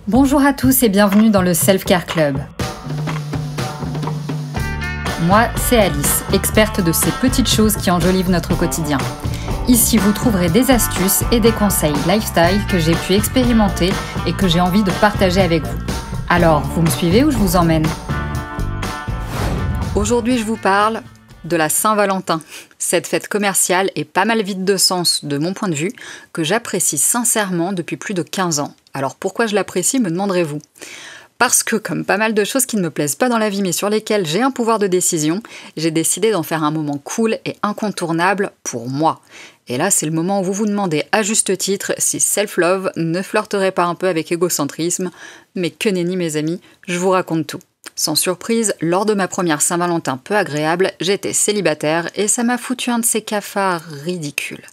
Bonjour à tous et bienvenue dans le Self-Care Club. Moi, c'est Alice, experte de ces petites choses qui enjolivent notre quotidien. Ici, vous trouverez des astuces et des conseils lifestyle que j'ai pu expérimenter et que j'ai envie de partager avec vous. Alors, vous me suivez ou je vous emmène ? Aujourd'hui, je vous parle de la Saint-Valentin. Cette fête commerciale est pas mal vide de sens de mon point de vue, que j'apprécie sincèrement depuis plus de 15 ans. Alors pourquoi je l'apprécie, me demanderez-vous ? Parce que, comme pas mal de choses qui ne me plaisent pas dans la vie mais sur lesquelles j'ai un pouvoir de décision, j'ai décidé d'en faire un moment cool et incontournable pour moi. Et là, c'est le moment où vous vous demandez à juste titre si self-love ne flirterait pas un peu avec égocentrisme. Mais que nenni mes amis, je vous raconte tout. Sans surprise, lors de ma première Saint-Valentin peu agréable, j'étais célibataire et ça m'a foutu un de ces cafards ridicules.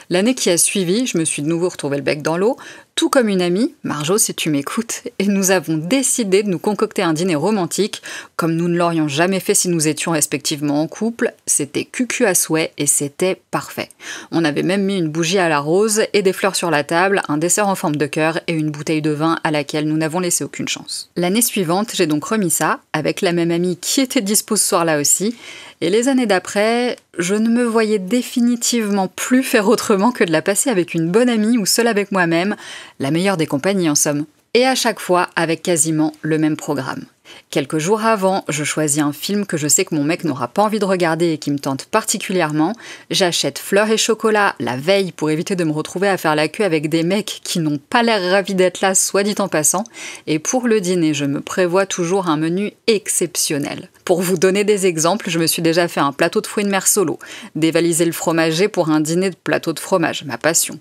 L'année qui a suivi, je me suis de nouveau retrouvé le bec dans l'eau, tout comme une amie, Marjo si tu m'écoutes, et nous avons décidé de nous concocter un dîner romantique, comme nous ne l'aurions jamais fait si nous étions respectivement en couple. C'était cucu à souhait et c'était parfait. On avait même mis une bougie à la rose et des fleurs sur la table, un dessert en forme de cœur et une bouteille de vin à laquelle nous n'avons laissé aucune chance. L'année suivante, j'ai donc remis ça, avec la même amie qui était dispo ce soir-là aussi, et les années d'après, je ne me voyais définitivement plus faire autrement que de la passer avec une bonne amie ou seule avec moi-même, la meilleure des compagnies en somme. Et à chaque fois avec quasiment le même programme. Quelques jours avant, je choisis un film que je sais que mon mec n'aura pas envie de regarder et qui me tente particulièrement. J'achète fleurs et chocolat la veille pour éviter de me retrouver à faire la queue avec des mecs qui n'ont pas l'air ravis d'être là, soit dit en passant. Et pour le dîner, je me prévois toujours un menu exceptionnel. Pour vous donner des exemples, je me suis déjà fait un plateau de fruits de mer solo, dévalisé le fromager pour un dîner de plateau de fromage, ma passion.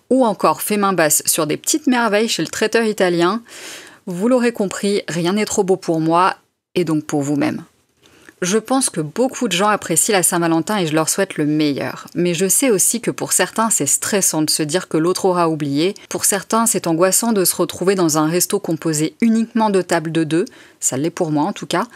Ou encore fait main basse sur des petites merveilles chez le traiteur italien. Vous l'aurez compris, rien n'est trop beau pour moi, et donc pour vous-même. Je pense que beaucoup de gens apprécient la Saint-Valentin et je leur souhaite le meilleur. Mais je sais aussi que pour certains, c'est stressant de se dire que l'autre aura oublié. Pour certains, c'est angoissant de se retrouver dans un resto composé uniquement de tables de deux. Ça l'est pour moi en tout cas.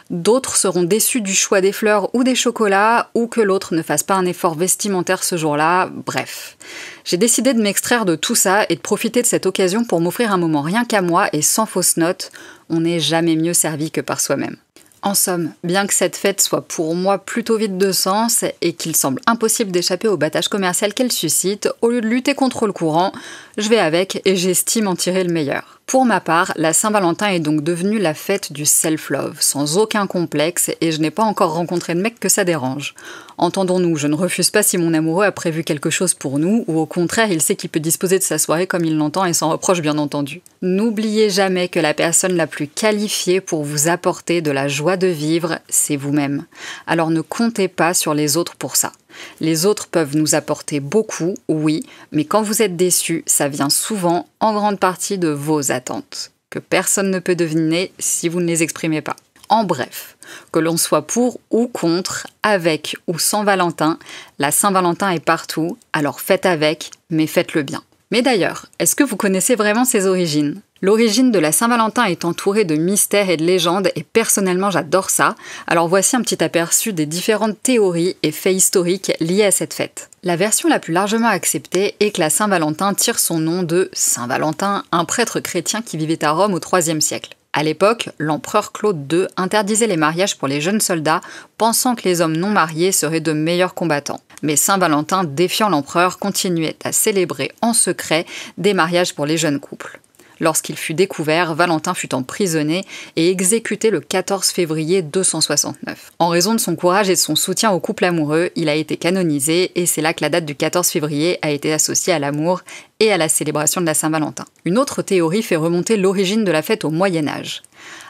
D'autres seront déçus du choix des fleurs ou des chocolats, ou que l'autre ne fasse pas un effort vestimentaire ce jour-là, bref. J'ai décidé de m'extraire de tout ça et de profiter de cette occasion pour m'offrir un moment rien qu'à moi et sans fausse note. On n'est jamais mieux servi que par soi-même. En somme, bien que cette fête soit pour moi plutôt vide de sens et qu'il semble impossible d'échapper au battage commercial qu'elle suscite, au lieu de lutter contre le courant, je vais avec et j'estime en tirer le meilleur. Pour ma part, la Saint-Valentin est donc devenue la fête du self-love, sans aucun complexe, et je n'ai pas encore rencontré de mec que ça dérange. Entendons-nous, je ne refuse pas si mon amoureux a prévu quelque chose pour nous, ou au contraire, il sait qu'il peut disposer de sa soirée comme il l'entend et sans reproche bien entendu. N'oubliez jamais que la personne la plus qualifiée pour vous apporter de la joie de vivre, c'est vous-même. Alors ne comptez pas sur les autres pour ça. Les autres peuvent nous apporter beaucoup, oui, mais quand vous êtes déçus, ça vient souvent en grande partie de vos attentes, que personne ne peut deviner si vous ne les exprimez pas. En bref, que l'on soit pour ou contre, avec ou sans Valentin, la Saint-Valentin est partout, alors faites avec, mais faites-le bien. Mais d'ailleurs, est-ce que vous connaissez vraiment ses origines ? L'origine de la Saint-Valentin est entourée de mystères et de légendes et personnellement j'adore ça. Alors voici un petit aperçu des différentes théories et faits historiques liés à cette fête. La version la plus largement acceptée est que la Saint-Valentin tire son nom de Saint Valentin, un prêtre chrétien qui vivait à Rome au IIIe siècle. À l'époque, l'empereur Claude II interdisait les mariages pour les jeunes soldats, pensant que les hommes non mariés seraient de meilleurs combattants. Mais Saint Valentin, défiant l'empereur, continuait à célébrer en secret des mariages pour les jeunes couples. Lorsqu'il fut découvert, Valentin fut emprisonné et exécuté le 14 février 269. En raison de son courage et de son soutien au couple amoureux, il a été canonisé et c'est là que la date du 14 février a été associée à l'amour et à la célébration de la Saint-Valentin. Une autre théorie fait remonter l'origine de la fête au Moyen-Âge.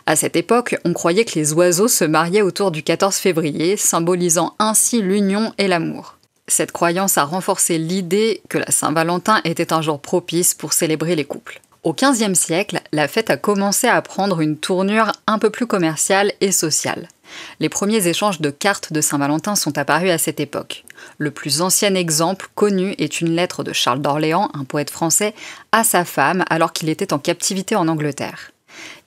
À cette époque, on croyait que les oiseaux se mariaient autour du 14 février, symbolisant ainsi l'union et l'amour. Cette croyance a renforcé l'idée que la Saint-Valentin était un jour propice pour célébrer les couples. Au XVe siècle, la fête a commencé à prendre une tournure un peu plus commerciale et sociale. Les premiers échanges de cartes de Saint-Valentin sont apparus à cette époque. Le plus ancien exemple connu est une lettre de Charles d'Orléans, un poète français, à sa femme alors qu'il était en captivité en Angleterre.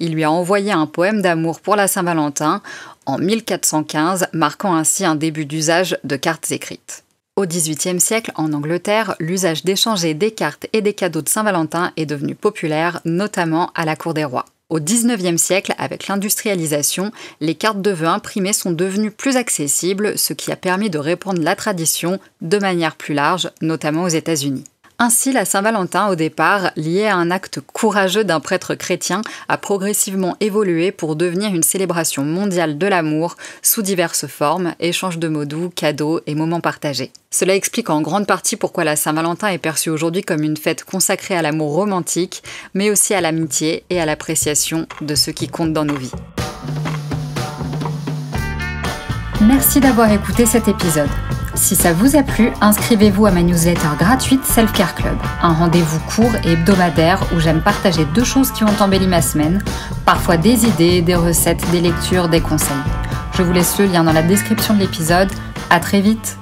Il lui a envoyé un poème d'amour pour la Saint-Valentin en 1415, marquant ainsi un début d'usage de cartes écrites. Au XVIIIe siècle, en Angleterre, l'usage d'échanger des cartes et des cadeaux de Saint-Valentin est devenu populaire, notamment à la cour des rois. Au XIXe siècle, avec l'industrialisation, les cartes de vœux imprimées sont devenues plus accessibles, ce qui a permis de répandre la tradition de manière plus large, notamment aux États-Unis. Ainsi, la Saint-Valentin, au départ, liée à un acte courageux d'un prêtre chrétien, a progressivement évolué pour devenir une célébration mondiale de l'amour sous diverses formes, échanges de mots doux, cadeaux et moments partagés. Cela explique en grande partie pourquoi la Saint-Valentin est perçue aujourd'hui comme une fête consacrée à l'amour romantique, mais aussi à l'amitié et à l'appréciation de ce qui compte dans nos vies. Merci d'avoir écouté cet épisode. Si ça vous a plu, inscrivez-vous à ma newsletter gratuite Self Care Club, un rendez-vous court et hebdomadaire où j'aime partager 2 choses qui ont embelli ma semaine, parfois des idées, des recettes, des lectures, des conseils. Je vous laisse le lien dans la description de l'épisode. À très vite!